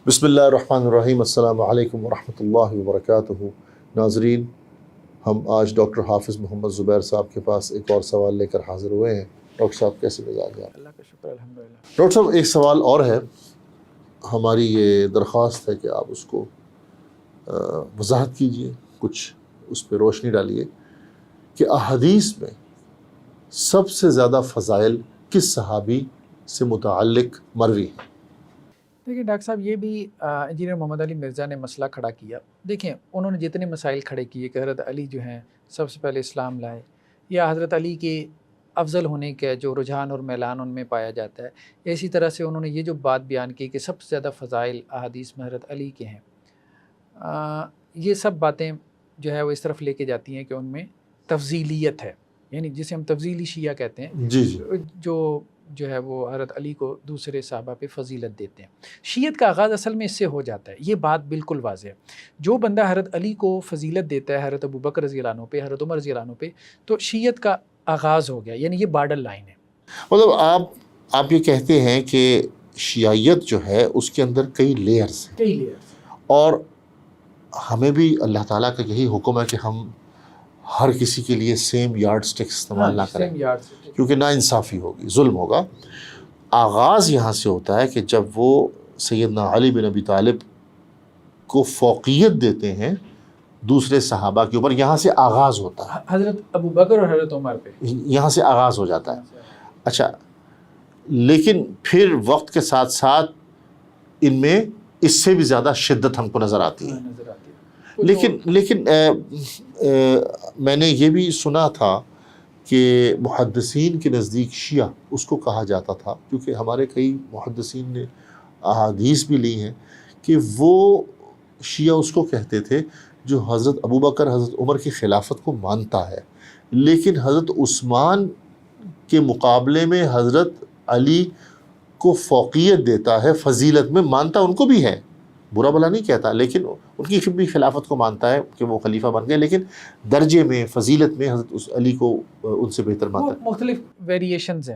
بسم اللہ الرحمن الرحیم۔ السلام علیکم ورحمۃ اللہ وبرکاتہ۔ ناظرین، ہم آج ڈاکٹر حافظ محمد زبیر صاحب کے پاس ایک اور سوال لے کر حاضر ہوئے ہیں۔ ڈاکٹر صاحب کیسے مزاج ہیں؟ اللہ کا شکر الحمدللہ۔ ڈاکٹر صاحب ایک سوال اور ہے، ہماری یہ درخواست ہے کہ آپ اس کو وضاحت کیجئے، کچھ اس پہ روشنی ڈالیے کہ احادیث میں سب سے زیادہ فضائل کس صحابی سے متعلق مروی ہیں؟ دیکھیں ڈاکٹر صاحب، یہ بھی انجینئر محمد علی مرزا نے مسئلہ کھڑا کیا۔ دیکھیں انہوں نے جتنے مسائل کھڑے کیے کہ حضرت علی جو ہیں سب سے پہلے اسلام لائے، یا حضرت علی کے افضل ہونے کا جو رجحان اور میلان ان میں پایا جاتا ہے، اسی طرح سے انہوں نے یہ جو بات بیان کی کہ سب سے زیادہ فضائل احادیث میں حضرت علی کے ہیں، یہ سب باتیں جو ہے وہ اس طرف لے کے جاتی ہیں کہ ان میں تفضیلیت ہے، یعنی جسے ہم تفضیلی شیعہ کہتے ہیں، جی جو ہے وہ حضرت علی کو دوسرے صحابہ پہ فضیلت دیتے ہیں۔ شیعت کا آغاز اصل میں اس سے ہو جاتا ہے، یہ بات بالکل واضح ہے۔ جو بندہ حضرت علی کو فضیلت دیتا ہے حضرت ابوبکر رضی اللہ عنہ پہ، حضرت عمر رضی اللہ عنہ پہ، تو شیعت کا آغاز ہو گیا، یعنی یہ بارڈر لائن ہے۔ مطلب آپ یہ کہتے ہیں کہ شیعیت جو ہے اس کے اندر کئی لیئرز ہیں، اور ہمیں بھی اللہ تعالیٰ کا یہی حکم ہے کہ ہم ہر کسی کے لیے سیم یارڈ سٹک استعمال نہ کریں، کیونکہ نا انصافی ہوگی، ظلم ہوگا۔ آغاز یہاں سے ہوتا ہے کہ جب وہ سیدنا علی بن ابی طالب کو فوقیت دیتے ہیں دوسرے صحابہ کے اوپر، یہاں سے آغاز ہوتا ہے، حضرت ابوبکر اور حضرت عمر پہ یہاں سے آغاز ہو جاتا ہے۔ اچھا، لیکن پھر وقت کے ساتھ ساتھ ان میں اس سے بھی زیادہ شدت ہم کو نظر آتی ہے۔ لیکن میں نے یہ بھی سنا تھا کہ محدثین کے نزدیک شیعہ اس کو کہا جاتا تھا، کیونکہ ہمارے کئی محدثین نے احادیث بھی لی ہیں کہ وہ شیعہ اس کو کہتے تھے جو حضرت ابوبکر حضرت عمر کی خلافت کو مانتا ہے، لیکن حضرت عثمان کے مقابلے میں حضرت علی کو فوقیت دیتا ہے، فضیلت میں مانتا ان کو بھی ہے، برا بلا نہیں کہتا، لیکن ان کی بھی خلافت کو مانتا ہے کہ وہ خلیفہ بن گئے، لیکن درجے میں فضیلت میں حضرت علی کو ان سے بہتر مانتا ہے۔ مختلف ویریشنز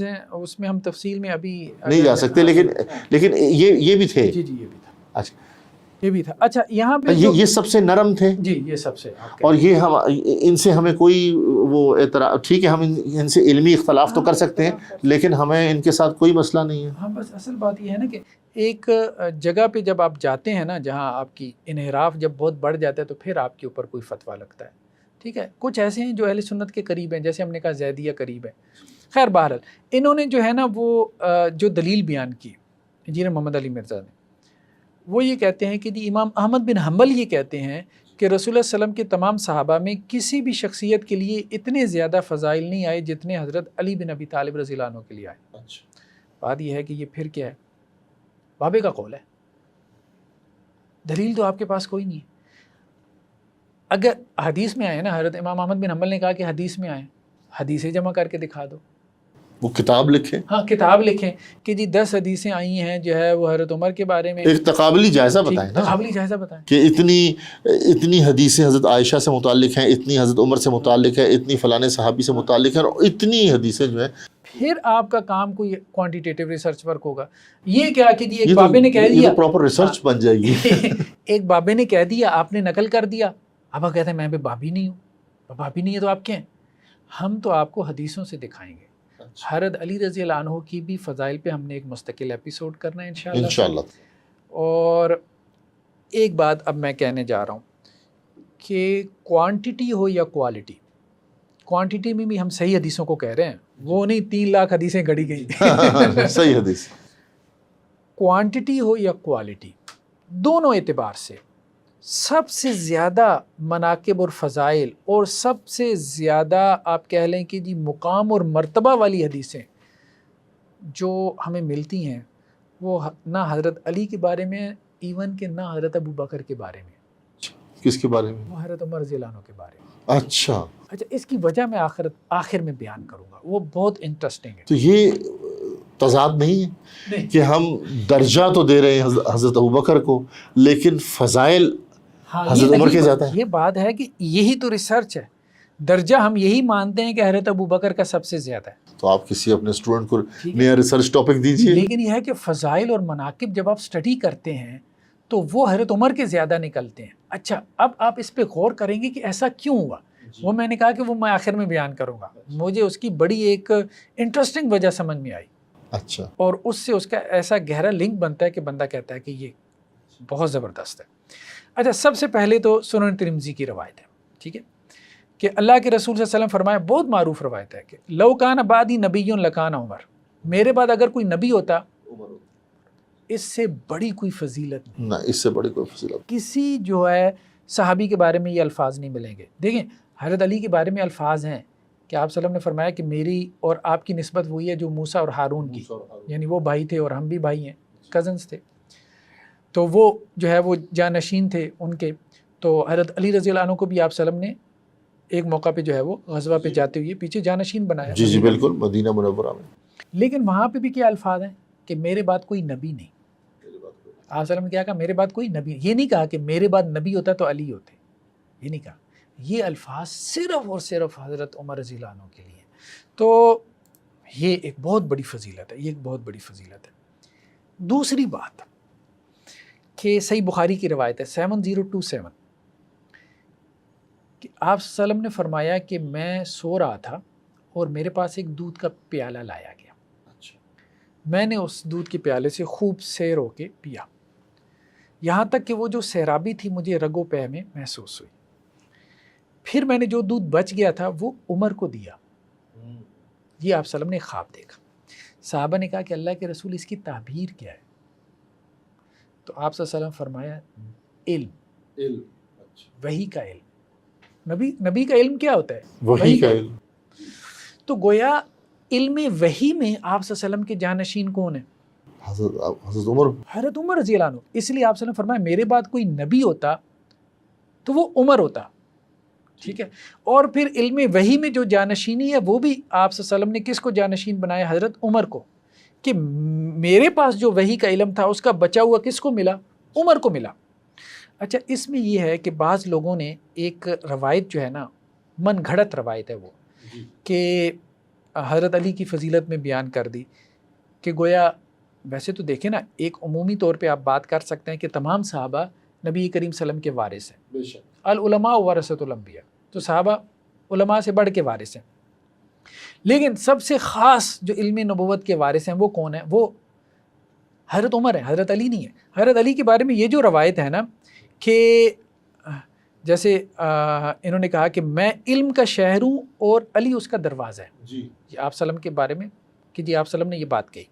ہیں، اس میں ہم تفصیل میں ابھی نہیں جا سکتے، لیکن یہ بھی تھے۔ جی یہ بھی تھا۔ اچھا، یہ بھی تھا۔ اچھا، یہاں پہ یہ سب سے نرم تھے، جی یہ سب سے، اور یہ ہم ان سے ہمیں کوئی وہ اعتراض، ٹھیک ہے ہم ان سے علمی اختلاف تو کر سکتے ہیں، لیکن ہمیں ان کے ساتھ کوئی مسئلہ نہیں ہے۔ ہاں، بس اصل بات یہ ہے نا کہ ایک جگہ پہ جب آپ جاتے ہیں نا جہاں آپ کی انحراف جب بہت بڑھ جاتا ہے تو پھر آپ کے اوپر کوئی فتویٰ لگتا ہے، ٹھیک ہے۔ کچھ ایسے ہیں جو اہل سنت کے قریب ہیں، جیسے ہم نے کہا زیدیہ قریب ہے۔ خیر بہرحال انہوں نے جو ہے نا وہ جو دلیل بیان کی انجینئر محمد علی مرزا نے، وہ یہ کہتے ہیں کہ جی امام احمد بن حنبل یہ کہتے ہیں کہ رسول اللہ صلی اللہ علیہ وسلم کے تمام صحابہ میں کسی بھی شخصیت کے لیے اتنے زیادہ فضائل نہیں آئے جتنے حضرت علی بن ابی طالب رضی اللہ عنہ کے لیے آئے۔ بات یہ ہے کہ یہ پھر کیا ہے؟ بابے کا قول ہے، دلیل تو آپ کے پاس کوئی نہیں ہے۔ اگر حدیث میں آئے نا، حضرت امام احمد بن حنبل نے کہا کہ حدیث میں آئے، حدیثیں جمع کر کے دکھا دو، وہ کتاب لکھیں، ہاں کتاب لکھیں کہ جی 10 حدیثیں آئی ہیں جو ہے وہ حضرت عمر کے بارے میں، ایک تقابلی جائزہ بتائیں نا، تقابلی جائزہ بتائیں کہ اتنی حدیثیں حضرت عائشہ سے متعلق ہیں، اتنی حضرت عمر سے متعلق ہے، اتنی فلانے صحابی سے متعلق ہیں، اور اتنی حدیثیں جو ہیں۔ پھر آپ کا کام کوئی کوانٹیٹیو ریسرچ ورک ہوگا۔ یہ کیا کہ جی ایک بابے نے کہہ دیا، یہ پراپر ریسرچ بن جائے گی۔ ایک بابے نے کہہ دیا، آپ نے نقل کر دیا، اب آپ کہتے ہیں میں بھی بابی نہیں ہوں، بابی نہیں ہے تو آپ کیا ہیں؟ ہم تو آپ کو حدیثوں سے دکھائیں گے۔ حضرت علی رضی اللہ عنہ کی بھی فضائل پہ ہم نے ایک مستقل ایپیسوڈ کرنا ہے انشاءاللہ۔ اور ایک بات اب میں کہنے جا رہا ہوں کہ کوانٹٹی ہو یا کوالٹی، کوانٹٹی میں بھی ہم صحیح حدیثوں کو کہہ رہے ہیں، وہ نہیں 3 لاکھ حدیثیں گھڑی گئی۔ صحیح حدیث، کوانٹٹی ہو یا کوالٹی، دونوں اعتبار سے سب سے زیادہ مناقب اور فضائل اور سب سے زیادہ آپ کہہ لیں کہ جی مقام اور مرتبہ والی حدیثیں جو ہمیں ملتی ہیں وہ نہ حضرت علی کے بارے میں، ایون کہ نہ حضرت ابوبکر کے بارے میں۔ کس کے بارے میں؟ وہ حضرت عمر رضی اللہ عنہ کے بارے میں۔ اچھا، اس کی وجہ میں آخر میں بیان کروں گا، وہ بہت انٹرسٹنگ ہے۔ تو یہ تضاد نہیں ہے کہ ہم درجہ تو دے رہے ہیں حضرت ابوبکر کو، لیکن فضائل حضرت عمر کے زیادہ ہے۔ یہ بات ہے کہ یہی تو ریسرچ ہے، درجہ ہم یہی مانتے ہیں کہ حضرت ابو بکر کا سب سے زیادہ ہے. تو آپ کسی اپنے اسٹوڈنٹ کو نیا ریسرچ ٹاپک دیجیے. لیکن یہ ہے کہ فضائل اور مناقب جب آپ سٹڈی کرتے ہیں تو وہ حضرت عمر کے زیادہ نکلتے ہیں. اچھا اب آپ اس پہ غور کریں گے کہ ایسا کیوں ہوا. وہ میں نے کہا کہ وہ میں آخر میں بیان کروں گا. مجھے اس کی بڑی ایک انٹرسٹنگ وجہ سمجھ میں آئی. اچھا. اور اس سے اس کا ایسا گہرا لنک بنتا ہے کہ بندہ کہتا ہے کہ یہ بہت زبردست ہے. اچھا سب سے پہلے تو سنن ترمذی کی روایت ہے, ٹھیک ہے, کہ اللہ کے رسول صلی اللہ علیہ وسلم فرمایا, بہت معروف روایت ہے کہ لو کان بعدی نبی لکان عمر, میرے بعد اگر کوئی نبی ہوتا اس سے بڑی کوئی فضیلت نہیں. نہ اس سے بڑی کوئی فضیلت. کسی جو ہے صحابی کے بارے میں یہ الفاظ نہیں ملیں گے. دیکھیں حضرت علی کے بارے میں الفاظ ہیں کہ آپ صلی اللہ علیہ وسلم نے فرمایا کہ میری اور آپ کی نسبت وہی ہے جو موسیٰ اور ہارون کی, یعنی وہ بھائی تھے اور ہم بھی بھائی ہیں, کزنز تھے. تو وہ جو ہے وہ جانشین تھے ان کے. تو حضرت علی رضی اللہ عنہ کو بھی آپ صلی اللہ علیہ وسلم نے ایک موقع پہ جو ہے وہ غزوہ پہ جاتے ہوئے پیچھے جانشین بنایا. جی بالکل, مدینہ منورہ میں. لیکن وہاں پہ بھی کیا الفاظ ہیں کہ میرے بعد کوئی نبی نہیں. آپ صلی اللہ علیہ وسلم نے کیا کہا, میرے بعد کوئی نبی. یہ نہیں کہا کہ میرے بعد نبی ہوتا تو علی ہوتے, یہ نہیں کہا. یہ الفاظ صرف اور صرف حضرت عمر رضی اللہ عنہ کے لیے. تو یہ ایک بہت بڑی فضیلت ہے, یہ ایک بہت بڑی فضیلت ہے. دوسری بات کہ صحیح بخاری کی روایت ہے 7027 کہ آپ صلی اللہ علیہ وسلم نے فرمایا کہ میں سو رہا تھا اور میرے پاس ایک دودھ کا پیالہ لایا گیا. میں نے اس دودھ کے پیالے سے خوب سیر ہو کے پیا, یہاں تک کہ وہ جو سیرابی تھی مجھے رگو پہ میں محسوس ہوئی. پھر میں نے جو دودھ بچ گیا تھا وہ عمر کو دیا. یہ آپ صلی اللہ علیہ وسلم نے خواب دیکھا. صحابہ نے کہا کہ اللہ کے رسول اس کی تعبیر کیا ہے؟ تو آپ صلی اللہ علیہ وسلم فرمایا علم, وحی کا علم. نبی کا علم کیا ہوتا ہے؟ وحی کا علم. تو گویا علم وحی میں آپ صلی اللہ علیہ وسلم کے جانشین کون ہیں؟ حضرت عمر. حضرت عمر رضی اللہ عنہ. اس لیے آپ صلی اللہ علیہ وسلم فرمایا میرے بعد کوئی نبی ہوتا تو وہ عمر ہوتا, ٹھیک ہے. اور پھر علم وحی میں جو جانشینی ہے وہ بھی آپ صلی اللہ علیہ وسلم نے کس کو جانشین بنایا؟ حضرت عمر کو, کہ میرے پاس جو وحی کا علم تھا اس کا بچا ہوا کس کو ملا؟ عمر کو ملا. اچھا اس میں یہ ہے کہ بعض لوگوں نے ایک روایت جو ہے نا, من گھڑت روایت ہے وہ, کہ حضرت علی کی فضیلت میں بیان کر دی کہ گویا ویسے تو دیکھیں نا ایک عمومی طور پہ آپ بات کر سکتے ہیں کہ تمام صحابہ نبی کریم صلی اللہ علیہ وسلم کے وارث ہیں. العلماء ورثۃ الانبیاء, تو صحابہ علماء سے بڑھ کے وارث ہیں. لیکن سب سے خاص جو علم نبوت کے وارث ہیں وہ کون ہیں؟ وہ حضرت عمر ہیں, حضرت علی نہیں ہے. حضرت علی کے بارے میں یہ جو روایت ہے نا کہ جیسے انہوں نے کہا کہ میں علم کا شہر ہوں اور علی اس کا دروازہ ہے. جی آپ صلی اللہ علیہ وسلم کے بارے میں کہ جی آپ صلی اللہ علیہ وسلم نے یہ بات کہی.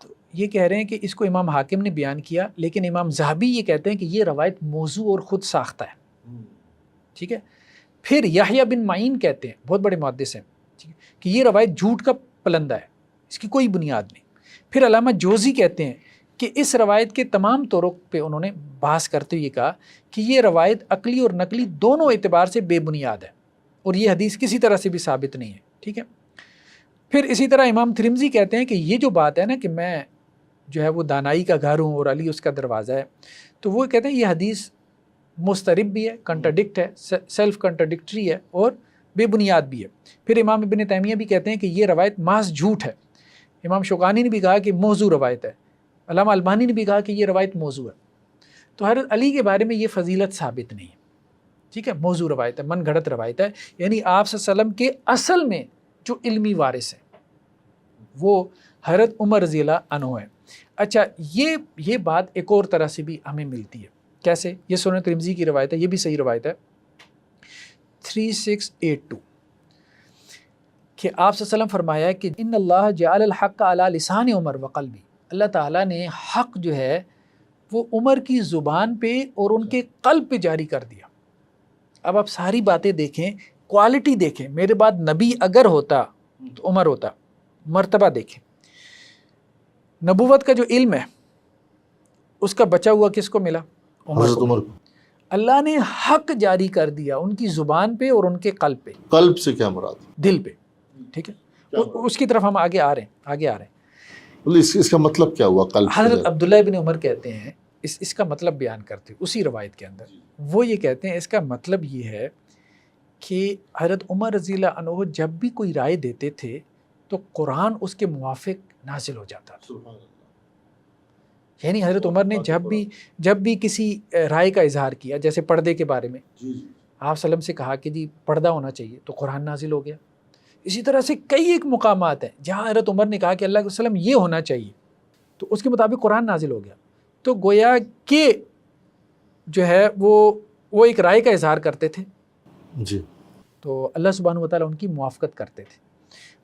تو یہ کہہ رہے ہیں کہ اس کو امام حاکم نے بیان کیا, لیکن امام ذہبی یہ کہتے ہیں کہ یہ روایت موضوع اور خود ساختہ ہے, ٹھیک ہے. پھر یحییٰ بن معین کہتے ہیں, بہت بڑے محدث ہیں, کہ یہ روایت جھوٹ کا پلندہ ہے, اس کی کوئی بنیاد نہیں. پھر علامہ جوزی کہتے ہیں کہ اس روایت کے تمام طرق پہ انہوں نے بحث کرتے ہوئے کہا کہ یہ روایت عقلی اور نقلی دونوں اعتبار سے بے بنیاد ہے اور یہ حدیث کسی طرح سے بھی ثابت نہیں ہے, ٹھیک ہے. پھر اسی طرح امام ترمذی کہتے ہیں کہ یہ جو بات ہے نا کہ میں جو ہے وہ دانائی کا گھر ہوں اور علی اس کا دروازہ ہے, تو وہ کہتے ہیں یہ حدیث مسترب بھی ہے, کنٹرڈکٹ ہے, سیلف کنٹرڈکٹری ہے اور بے بنیاد بھی ہے. پھر امام ابن تیمیہ بھی کہتے ہیں کہ یہ روایت محض جھوٹ ہے. امام شوکانی نے بھی کہا کہ موضوع روایت ہے. علامہ البانی نے بھی کہا کہ یہ روایت موضوع ہے. تو حضرت علی کے بارے میں یہ فضیلت ثابت نہیں ہے, ٹھیک ہے, موضوع روایت ہے, من گھڑت روایت ہے. یعنی آپ صلی اللہ علیہ وسلم کے اصل میں جو علمی وارث ہیں وہ حضرت عمر رضی اللہ عنہ ہے. اچھا یہ بات ایک اور طرح سے بھی ہمیں ملتی ہے. کیسے؟ یہ سنن ترمذی کی روایت ہے, یہ بھی صحیح روایت ہے 3682 کہ آپ صلی اللہ علیہ وسلم فرمایا کہ ان اللہ جعل الحق علی لسان عمر وقلبی, اللہ تعالیٰ نے حق جو ہے وہ عمر کی زبان پہ اور ان کے قلب پہ جاری کر دیا. اب آپ ساری باتیں دیکھیں, کوالٹی دیکھیں, میرے بعد نبی اگر ہوتا تو عمر ہوتا. مرتبہ دیکھیں, نبوت کا جو علم ہے اس کا بچا ہوا کس کو ملا؟ حضرت عمر کو. اللہ نے حق جاری کر دیا ان کی زبان پہ اور ان کے قلب پہ. قلب سے کیا مراد؟ دل پہ, ٹھیک ہے. اس کی طرف ہم آگے آ رہے ہیں. اس کا مطلب کیا ہوا قلب؟ حضرت عبداللہ ابن عمر کہتے ہیں, اس کا مطلب بیان کرتے اسی روایت کے اندر, وہ یہ کہتے ہیں اس کا مطلب یہ ہے کہ حضرت عمر رضی اللہ عنہ جب بھی کوئی رائے دیتے تھے تو قرآن اس کے موافق نازل ہو جاتا تھا. یعنی حضرت عمر نے جب بھی کسی رائے کا اظہار کیا، جیسے پردے کے بارے میں آپ صلی اللہ علیہ وسلم سے کہا کہ جی پردہ ہونا چاہیے تو قرآن نازل ہو گیا. اسی طرح سے کئی ایک مقامات ہیں جہاں حضرت عمر نے کہا کہ اللہ کے وسلم یہ ہونا چاہیے تو اس کے مطابق قرآن نازل ہو گیا. تو گویا کہ جو ہے وہ ایک رائے کا اظہار کرتے تھے جی، تو اللہ سبحانہ و تعالیٰ ان کی موافقت کرتے تھے.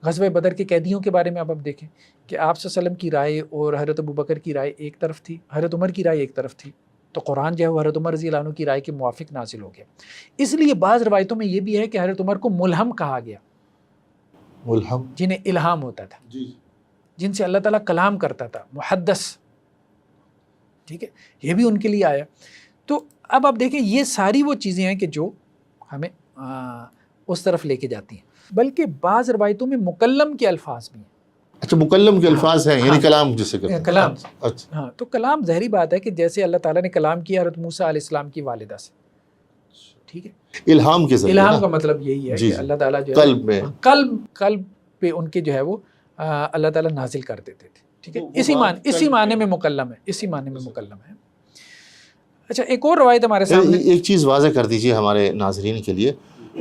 غزوہ بدر کے قیدیوں کے بارے میں اب دیکھیں کہ آپ صلی اللہ علیہ وسلم کی رائے اور حضرت ابو بکر کی رائے ایک طرف تھی، حضرت عمر کی رائے ایک طرف تھی، تو قرآن جو ہے وہ حضرت عمر رضی اللہ عنہ کی رائے کے موافق نازل ہو گیا. اس لیے بعض روایتوں میں یہ بھی ہے کہ حضرت عمر کو ملہم کہا گیا، ملہم جنہیں الہام ہوتا تھا، جن سے اللہ تعالیٰ کلام کرتا تھا، محدث. ٹھیک ہے، یہ بھی ان کے لیے آیا. تو اب آپ دیکھیں یہ ساری وہ چیزیں ہیں کہ جو ہمیں اس طرف لے کے جاتی ہیں. بلکہ بعض روایتوں میں مکلم کے الفاظ بھی ہیں. اچھا، مکلم کے الفاظ ہیں، یعنی کلام جسے کہتے ہیں. کلام. اچھا، ہاں، تو کلام ظاہری بات ہے کہ جیسے اللہ تعالیٰ نے کلام کیا حضرت موسیٰ علیہ السلام کی والدہ سے. ٹھیک ہے، الہام کے ذریعے. الہام کا مطلب یہی ہے کہ اللہ تعالیٰ جو ہے قلب پہ ان کے جو ہے وہ اللہ تعالیٰ نازل کر دیتے تھے. ٹھیک ہے، اسی معنی میں مکلم ہے، اسی معنی میں مکلم ہے. اچھا، ایک اور روایت ہمارے سامنے. ایک چیز واضح کر دیجئے ہمارے ناظرین کے لیے،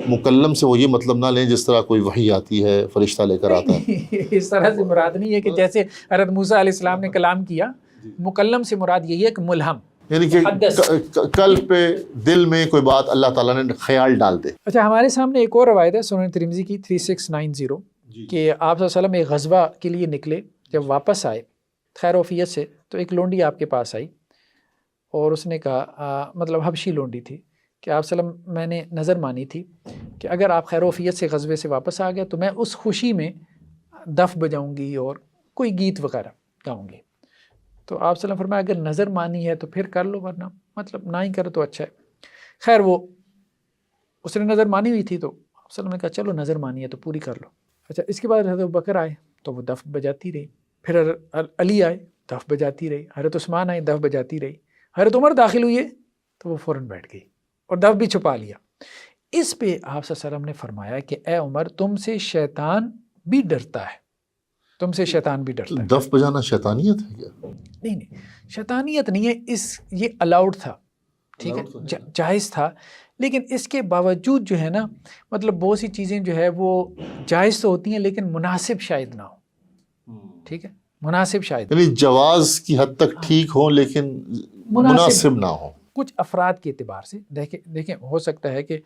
مکلم سے وہ یہ مطلب نہ لیں جس طرح کوئی وحی آتی ہے، فرشتہ لے کر آتا ہے. اس طرح سے مراد نہیں ہے کہ جیسے حضرت موسیٰ علیہ السلام نے کلام کیا. مکلم سے مراد یہی ہے کہ ملہم، یعنی کہ قلب پہ، دل میں کوئی بات اللہ تعالیٰ نے خیال ڈال دے. اچھا، ہمارے سامنے ایک اور روایت ہے سنن ترمذی کی 3690 کہ آپ صلی اللہ علیہ وسلم ایک غزوہ کے لیے نکلے. جب واپس آئے خیر وفیت سے تو ایک لونڈی آپ کے پاس آئی اور اس نے کہا، مطلب حبشی لونڈی تھی، کہ آپ صلی اللہ علیہ وسلم میں نے نظر مانی تھی کہ اگر آپ خیر وفیت سے غزوے سے واپس آ گئے تو میں اس خوشی میں دف بجاؤں گی اور کوئی گیت وغیرہ گاؤں گی. تو آپ صلی اللہ علیہ وسلم فرمایا اگر نظر مانی ہے تو پھر کر لو، ورنہ مطلب نہ ہی کرو تو اچھا ہے. خیر وہ اس نے نظر مانی ہوئی تھی تو آپ صلی اللہ علیہ وسلم نے کہا چلو نظر مانی ہے تو پوری کر لو. اچھا، اس کے بعد حضرت بکر آئے تو وہ دف بجاتی رہی، پھر علی آئے دف بجاتی رہی، حضرت عثمان آئے دف بجاتی رہی، حضرت عمر داخل ہوئے تو وہ فوراً بیٹھ گئی اور دف بھی چھپا لیا. اس پہ آپ صلی اللہ علیہ وسلم نے فرمایا کہ اے عمر تم سے شیطان بھی ڈرتا ہے، تم سے شیطان بھی ڈرتا ہے. دف بجانا شیطانیت ہے کیا؟ نہیں، شیطانیت نہیں ہے، یہ الاؤڈ تھا. ٹھیک ہے، جائز تھا. لیکن اس کے باوجود جو ہے نا، مطلب بہت سی چیزیں جو ہے وہ جائز تو ہوتی ہیں لیکن مناسب شاید نہ ہو. ٹھیک ہے، مناسب شاید، یعنی جواز کی حد تک ٹھیک ہو لیکن مناسب نہ ہو. کچھ افراد کے اعتبار سے دیکھیں ہو سکتا ہے کہ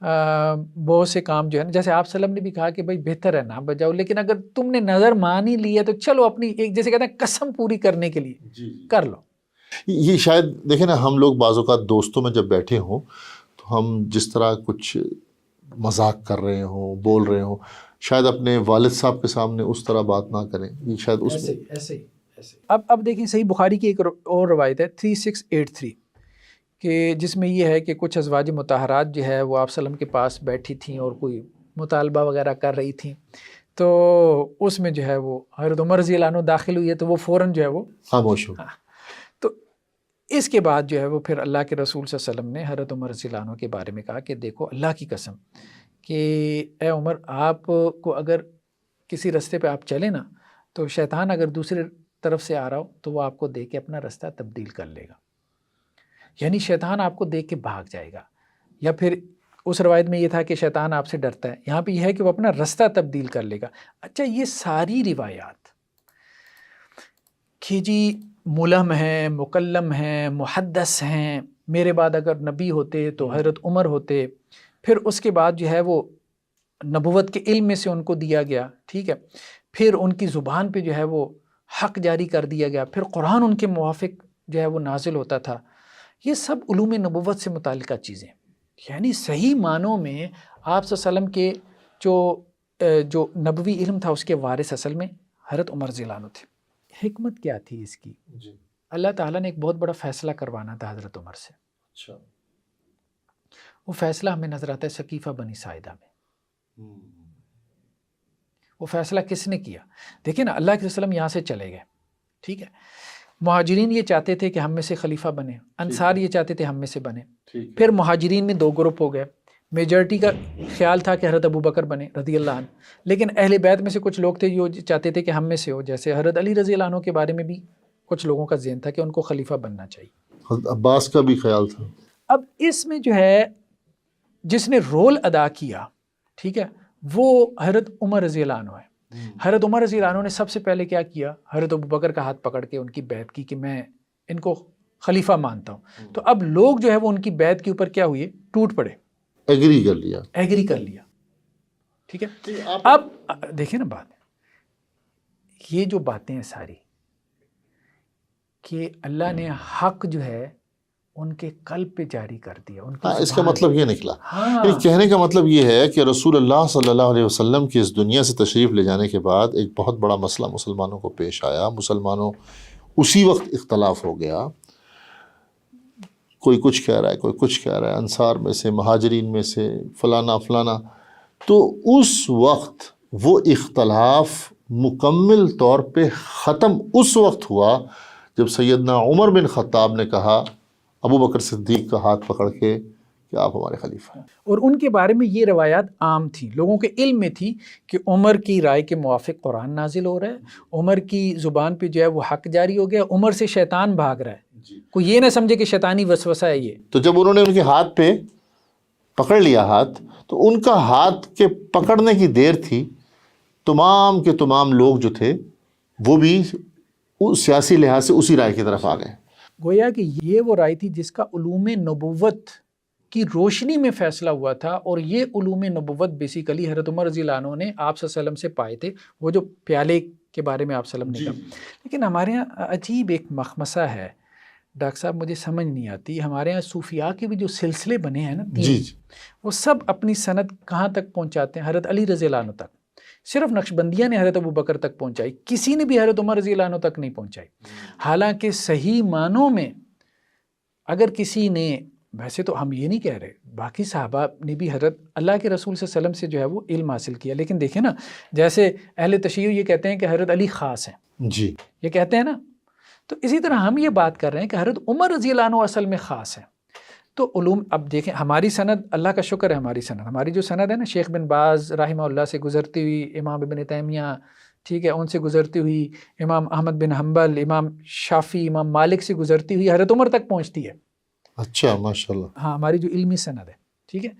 بہت سے کام جو ہے نا، جیسے آپ صلی اللہ علیہ وسلم نے بھی کہا کہ بھائی بہتر ہے نہ بجاؤ، لیکن اگر تم نے نظر مان ہی لی ہے تو چلو اپنی ایک جیسے کہتے ہیں قسم پوری کرنے کے لیے کر لو. یہ شاید دیکھیں نا، ہم لوگ بعض اوقات دوستوں میں جب بیٹھے ہوں تو ہم جس طرح کچھ مذاق کر رہے ہوں، بول رہے ہوں، شاید اپنے والد صاحب کے سامنے اس طرح بات نہ کریں. یہ شاید اس ایسے ہی. اب دیکھیں صحیح بخاری کی ایک اور روایت ہے 3683 کہ جس میں یہ ہے کہ کچھ ازواج مطہرات جو ہے وہ آپ صلی اللہ علیہ وسلم کے پاس بیٹھی تھیں اور کوئی مطالبہ وغیرہ کر رہی تھیں، تو اس میں جو ہے وہ حضرت عمر رضی اللہ عنہ داخل ہوئی ہے تو وہ فوراً جو ہے وہ خاموش ہو. تو اس کے بعد جو ہے وہ پھر اللہ کے رسول صلی اللہ علیہ وسلم نے حضرت عمر رضی اللہ عنہ کے بارے میں کہا کہ دیکھو اللہ کی قسم کہ اے عمر، آپ کو اگر کسی رستے پہ آپ چلیں نا تو شیطان اگر دوسرے طرف سے آ رہا ہو تو وہ آپ کو دیکھ کے اپنا رستہ تبدیل کر لے گا. یعنی شیطان آپ کو دیکھ کے بھاگ جائے گا. یا پھر اس روایت میں یہ تھا کہ شیطان آپ سے ڈرتا ہے، یہاں پہ یہ ہے کہ وہ اپنا رستہ تبدیل کر لے گا. اچھا، یہ ساری روایات کہ جی ملہم ہیں، مکلم ہیں، محدث ہیں، میرے بعد اگر نبی ہوتے تو حضرت عمر ہوتے، پھر اس کے بعد جو ہے وہ نبوت کے علم میں سے ان کو دیا گیا. ٹھیک ہے، پھر ان کی زبان پہ جو ہے وہ حق جاری کر دیا گیا، پھر قرآن ان کے موافق جو ہے وہ نازل ہوتا تھا. یہ سب علوم نبوت سے متعلقہ چیزیں، یعنی صحیح معنوں میں آپ صلی اللہ علیہ وسلم کے جو نبوی علم تھا اس کے وارث اصل میں حضرت عمر رضی اللہ عنہ تھے. حکمت کیا تھی اس کی؟ اللہ تعالیٰ نے ایک بہت بڑا فیصلہ کروانا تھا حضرت عمر سے. اچھا، وہ فیصلہ ہمیں نظر آتا ہے ثقیفہ بنی ساعدہ میں. وہ فیصلہ کس نے کیا؟ دیکھیں نا، اللہ کے وسلم یہاں سے چلے گئے. ٹھیک ہے، مہاجرین یہ چاہتے تھے کہ ہم میں سے خلیفہ بنے، انصار یہ چاہتے تھے ہم میں سے بنے. پھر مہاجرین میں دو گروپ ہو گئے، میجورٹی کا خیال تھا کہ حضرت ابو بکر بنے رضی اللہ عنہ، لیکن اہل بیت میں سے کچھ لوگ تھے جو چاہتے تھے کہ ہم میں سے ہو، جیسے حضرت علی رضی اللہ عنہ کے بارے میں بھی کچھ لوگوں کا ذہن تھا کہ ان کو خلیفہ بننا چاہیے، حضرت عباس کا بھی خیال تھا۔ اب اس میں جو ہے جس نے رول ادا کیا، ٹھیک ہے، وہ حضرت عمر رضی اللہ عنہ ہے۔ حضرت عمر رضی اللہ عنہ نے سب سے پہلے کیا کیا، حضرت ابو بکر کا ہاتھ پکڑ کے ان کی بیعت کی کہ میں ان کو خلیفہ مانتا ہوں۔ تو اب لوگ جو ہے وہ ان کی بیعت کے اوپر کیا ہوئے، ٹوٹ پڑے، ایگری کر لیا، ٹھیک ہے۔ اب دیکھیں نا بات، یہ جو باتیں ہیں ساری کہ اللہ نے حق جو ہے ان کے قلب پہ جاری کر دیا، ان کی اس کا مطلب یہ نکلا، ہاں، کہنے کا مطلب یہ ہے کہ رسول اللہ صلی اللہ علیہ وسلم کی اس دنیا سے تشریف لے جانے کے بعد ایک بہت بڑا مسئلہ مسلمانوں کو پیش آیا، مسلمانوں اسی وقت اختلاف ہو گیا، کوئی کچھ کہہ رہا ہے، کوئی کچھ کہہ رہا ہے، انصار میں سے، مہاجرین میں سے، فلانا فلانا۔ تو اس وقت وہ اختلاف مکمل طور پہ ختم اس وقت ہوا جب سیدنا عمر بن خطاب نے کہا ابو بکر صدیق کا ہاتھ پکڑ کے کہ آپ ہمارے خلیفہ ہیں۔ اور ان کے بارے میں یہ روایات عام تھیں، لوگوں کے علم میں تھی کہ عمر کی رائے کے موافق قرآن نازل ہو رہا ہے، عمر کی زبان پہ جو ہے وہ حق جاری ہو گیا، عمر سے شیطان بھاگ رہا ہے، کوئی یہ نہ سمجھے کہ شیطانی وسوسہ ہے یہ۔ تو جب انہوں نے ان کے ہاتھ پہ پکڑ لیا ہاتھ، تو ان کا ہاتھ کے پکڑنے کی دیر تھی، تمام کے تمام لوگ جو تھے وہ بھی سیاسی لحاظ سے اسی رائے کی طرف آ گئے۔ گویا کہ یہ وہ رائے تھی جس کا علوم نبوت کی روشنی میں فیصلہ ہوا تھا، اور یہ علوم نبوت بیسیکلی حضرت عمر رضی اللہ عنہ نے آپ صلی اللہ علیہ وسلم سے پائے تھے، وہ جو پیالے کے بارے میں آپ صلی اللہ علیہ وسلم نے کہا۔ لیکن ہمارے یہاں عجیب ایک مخمصہ ہے ڈاکٹر صاحب، مجھے سمجھ نہیں آتی، ہمارے یہاں صوفیاء کے بھی جو سلسلے بنے ہیں نا تین، وہ سب اپنی سند کہاں تک پہنچاتے ہیں؟ حضرت علی رضی اللہ عنہ تک۔ صرف نقشبندیہ نے حضرت ابو بکر تک پہنچائی، کسی نے بھی حضرت عمر رضی اللہ عنہ تک نہیں پہنچائی۔ حالانکہ صحیح معنوں میں اگر کسی نے، ویسے تو ہم یہ نہیں کہہ رہے، باقی صحابہ نے بھی حضرت اللہ کے رسول صلی اللہ علیہ وسلم سے جو ہے وہ علم حاصل کیا، لیکن دیکھیں نا، جیسے اہل تشیع یہ کہتے ہیں کہ حضرت علی خاص ہیں، جی، یہ کہتے ہیں نا، تو اسی طرح ہم یہ بات کر رہے ہیں کہ حضرت عمر رضی اللہ عنہ اصل میں خاص ہیں۔ تو علوم، اب دیکھیں ہماری سند، اللہ کا شکر ہے ہماری جو سند ہے نا، شیخ بن باز رحمہ اللہ سے گزرتی ہوئی امام ابن تیمیہ، ٹھیک ہے، ان سے گزرتی ہوئی امام احمد بن حنبل، امام شافعی، امام مالک سے گزرتی ہوئی حضرت عمر تک پہنچتی ہے۔ اچھا، ماشاءاللہ۔ ہاں، ہماری جو علمی سند ہے، ٹھیک ہے،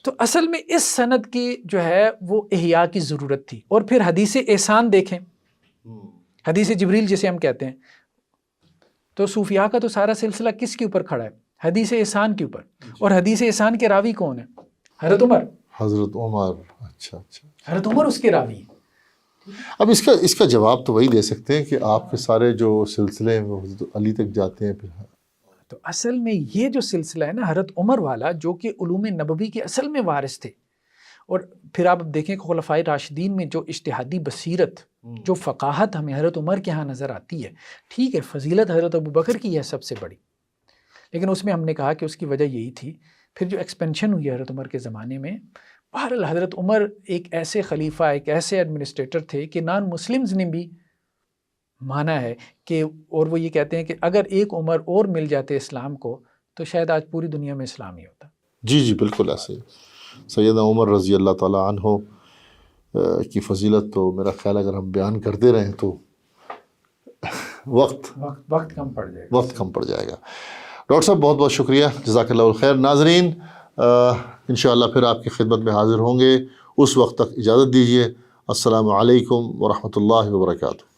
تو اصل میں اس سند کی جو ہے وہ احیاء کی ضرورت تھی۔ اور پھر حدیث احسان دیکھیں، حدیث جبریل جسے ہم کہتے ہیں، تو صوفیاء کا تو سارا سلسلہ کس کے اوپر کھڑا ہے؟ حدیث احسان کے اوپر۔ اور حدیث احسان کے راوی کون ہیں؟ حضرت عمر۔ اچھا۔ حضرت عمر اس کے راوی ہیں۔ اب اس کا جواب تو وہی دے سکتے ہیں کہ آپ کے سارے جو سلسلے ہیں وہ حضرت علی تک جاتے ہیں۔ پھر تو اصل میں یہ جو سلسلہ ہے نا حضرت عمر والا، جو کہ علوم نبوی کے اصل میں وارث تھے، اور پھر آپ دیکھیں کہ خلفائے راشدین میں جو اجتہادی بصیرت، جو فقاہت ہمیں حضرت عمر کے ہاں نظر آتی ہے، ٹھیک ہے، فضیلت حضرت ابو بکر کی ہے سب سے بڑی، لیکن اس میں ہم نے کہا کہ اس کی وجہ یہی تھی پھر جو ایکسپینشن ہوئی حضرت عمر کے زمانے میں۔ بہرحال حضرت عمر ایک ایسے خلیفہ، ایک ایسے ایڈمنسٹریٹر تھے کہ نان مسلمز نے بھی مانا ہے کہ، اور وہ یہ کہتے ہیں کہ اگر ایک عمر اور مل جاتے اسلام کو تو شاید آج پوری دنیا میں اسلام ہی ہوتا۔ جی، بالکل ایسے سیدنا عمر رضی اللہ تعالیٰ عنہ کی فضیلت تو میرا خیال اگر ہم بیان کرتے رہیں تو وقت کم پڑ جائے گا۔ ڈاکٹر صاحب بہت بہت شکریہ، جزاک اللہ الخیر۔ ناظرین، انشاءاللہ پھر آپ کی خدمت میں حاضر ہوں گے، اس وقت تک اجازت دیجیے۔ السلام علیکم ورحمۃ اللہ وبرکاتہ۔